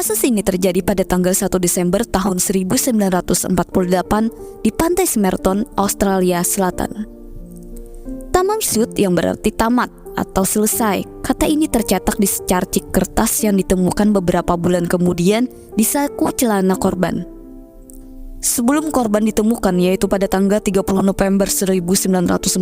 Kasus ini terjadi pada tanggal 1 Desember tahun 1948 di pantai Smerton, Australia Selatan. Tamam Shud yang berarti tamat atau selesai. Kata ini tercetak di secarcik kertas yang ditemukan beberapa bulan kemudian di saku celana korban. Sebelum korban ditemukan, yaitu pada tanggal 30 November 1948,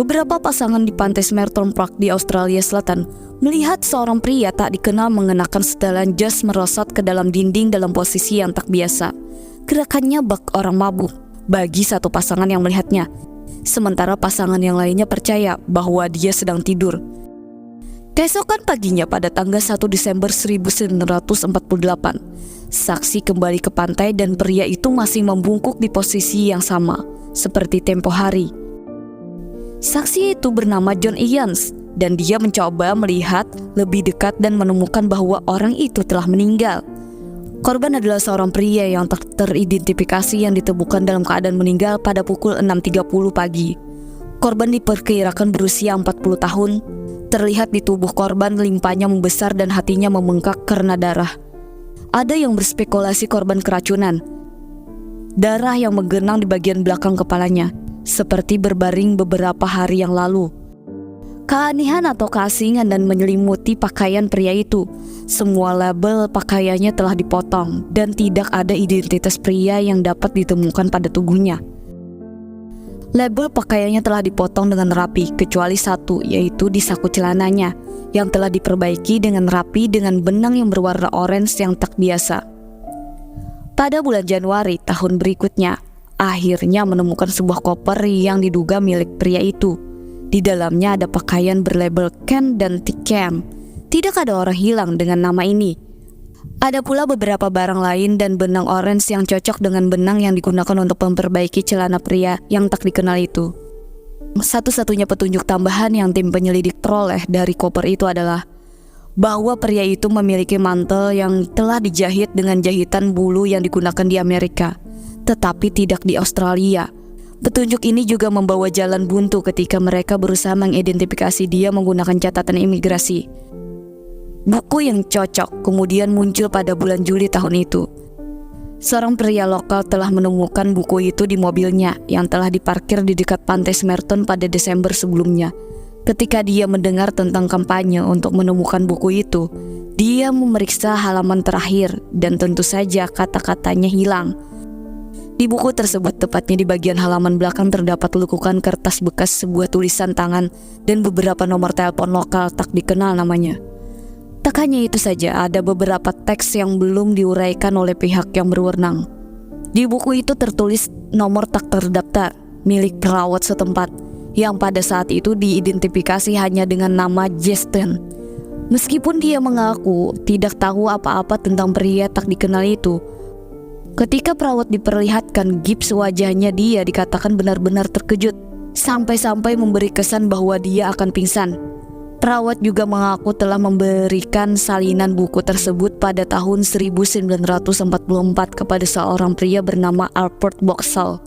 beberapa pasangan di pantai Smerton Park di Australia Selatan melihat seorang pria tak dikenal mengenakan setelan jas merosot ke dalam dinding dalam posisi yang tak biasa. Gerakannya bak orang mabuk bagi satu pasangan yang melihatnya, sementara pasangan yang lainnya percaya bahwa dia sedang tidur. Keesokan paginya pada tanggal 1 Desember 1948, saksi kembali ke pantai dan pria itu masih membungkuk di posisi yang sama seperti tempo hari. Saksi itu bernama John Ians dan dia mencoba melihat lebih dekat dan menemukan bahwa orang itu telah meninggal. Korban adalah seorang pria yang teridentifikasi yang ditemukan dalam keadaan meninggal pada pukul 6.30 pagi. Korban diperkirakan berusia 40 tahun. Terlihat di tubuh korban limpahnya membesar dan hatinya membengkak karena darah. Ada yang berspekulasi korban keracunan. Darah yang menggenang di bagian belakang kepalanya, seperti berbaring beberapa hari yang lalu. Keanehan atau keasingan dan menyelimuti pakaian pria itu. Semua label pakaiannya telah dipotong dan tidak ada identitas pria yang dapat ditemukan pada tubuhnya. Label pakaiannya telah dipotong dengan rapi kecuali satu, yaitu di saku celananya yang telah diperbaiki dengan rapi dengan benang yang berwarna orange yang tak biasa. Pada bulan Januari tahun berikutnya, akhirnya menemukan sebuah koper yang diduga milik pria itu. Di dalamnya ada pakaian berlabel Ken dan Ticam. Tidak ada orang hilang dengan nama ini. Ada pula beberapa barang lain dan benang orange yang cocok dengan benang yang digunakan untuk memperbaiki celana pria yang tak dikenal itu. Satu-satunya petunjuk tambahan yang tim penyelidik peroleh dari koper itu adalah bahwa pria itu memiliki mantel yang telah dijahit dengan jahitan bulu yang digunakan di Amerika, tetapi tidak di Australia. Petunjuk ini juga membawa jalan buntu ketika mereka berusaha mengidentifikasi dia menggunakan catatan imigrasi. Buku yang cocok kemudian muncul pada bulan Juli tahun itu. Seorang pria lokal telah menemukan buku itu di mobilnya yang telah diparkir di dekat pantai Smerton pada Desember sebelumnya. Ketika dia mendengar tentang kampanye untuk menemukan buku itu, dia memeriksa halaman terakhir dan tentu saja kata-katanya hilang. Di buku tersebut, tepatnya di bagian halaman belakang terdapat lekukan kertas bekas sebuah tulisan tangan dan beberapa nomor telepon lokal tak dikenal namanya. Tak hanya itu saja, ada beberapa teks yang belum diuraikan oleh pihak yang berwenang. Di buku itu tertulis nomor tak terdaftar milik perawat setempat yang pada saat itu diidentifikasi hanya dengan nama Justin. Meskipun dia mengaku tidak tahu apa-apa tentang pria tak dikenal itu, ketika perawat diperlihatkan gips wajahnya, dia dikatakan benar-benar terkejut sampai-sampai memberi kesan bahwa dia akan pingsan. Perawat juga mengaku telah memberikan salinan buku tersebut pada tahun 1944 kepada seorang pria bernama Albert Boxall.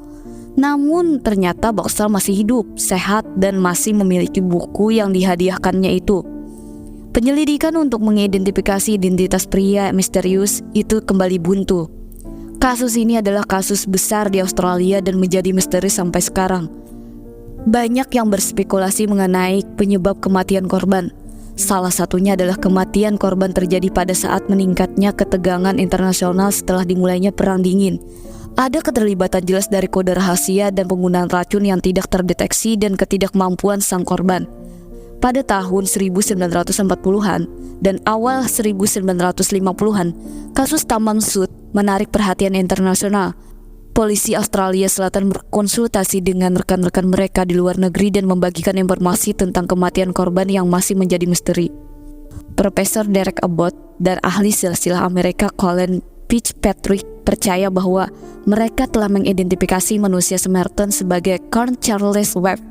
Namun ternyata Boxall masih hidup, sehat, dan masih memiliki buku yang dihadiahkannya itu. Penyelidikan untuk mengidentifikasi identitas pria misterius itu kembali buntu. Kasus ini adalah kasus besar di Australia dan menjadi misteri sampai sekarang. Banyak yang berspekulasi mengenai penyebab kematian korban. Salah satunya adalah kematian korban terjadi pada saat meningkatnya ketegangan internasional setelah dimulainya Perang Dingin. Ada keterlibatan jelas dari kode rahasia dan penggunaan racun yang tidak terdeteksi dan ketidakmampuan sang korban. Pada tahun 1940-an dan awal 1950-an, kasus Tamam Shud menarik perhatian internasional. Polisi Australia Selatan berkonsultasi dengan rekan-rekan mereka di luar negeri dan membagikan informasi tentang kematian korban yang masih menjadi misteri. Profesor Derek Abbott dan ahli silsilah Amerika Colin Fitzpatrick percaya bahwa mereka telah mengidentifikasi manusia Smerton sebagai Carl Charles Webb.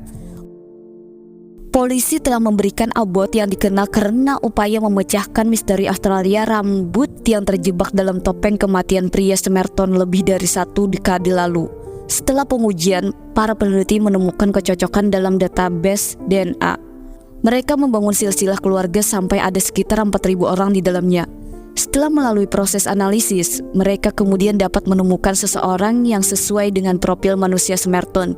Polisi telah memberikan Abbott yang dikenal karena upaya memecahkan misteri Australia rambut yang terjebak dalam topeng kematian pria Smerton lebih dari 1 dekade lalu. Setelah pengujian, para peneliti menemukan kecocokan dalam database DNA. Mereka membangun silsilah keluarga sampai ada sekitar 4.000 orang di dalamnya. Setelah melalui proses analisis, mereka kemudian dapat menemukan seseorang yang sesuai dengan profil manusia Smerton.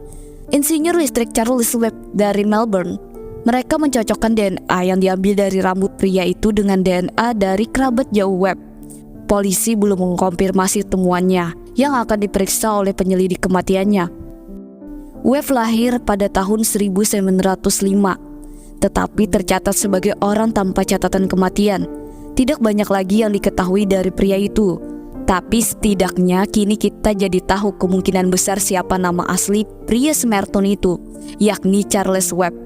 Insinyur listrik Charles Webb dari Melbourne. Mereka mencocokkan DNA yang diambil dari rambut pria itu dengan DNA dari kerabat jauh Webb. Polisi belum mengkonfirmasi temuannya yang akan diperiksa oleh penyelidik kematiannya. Webb lahir pada tahun 1905, tetapi tercatat sebagai orang tanpa catatan kematian. Tidak banyak lagi yang diketahui dari pria itu, tapi setidaknya kini kita jadi tahu kemungkinan besar siapa nama asli pria Smerton itu, yakni Charles Webb.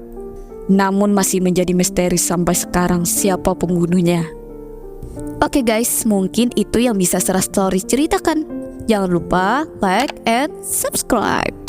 Namun masih menjadi misteri sampai sekarang siapa pembunuhnya. Oke guys, mungkin itu yang bisa Sera Story ceritakan. Jangan lupa like and subscribe.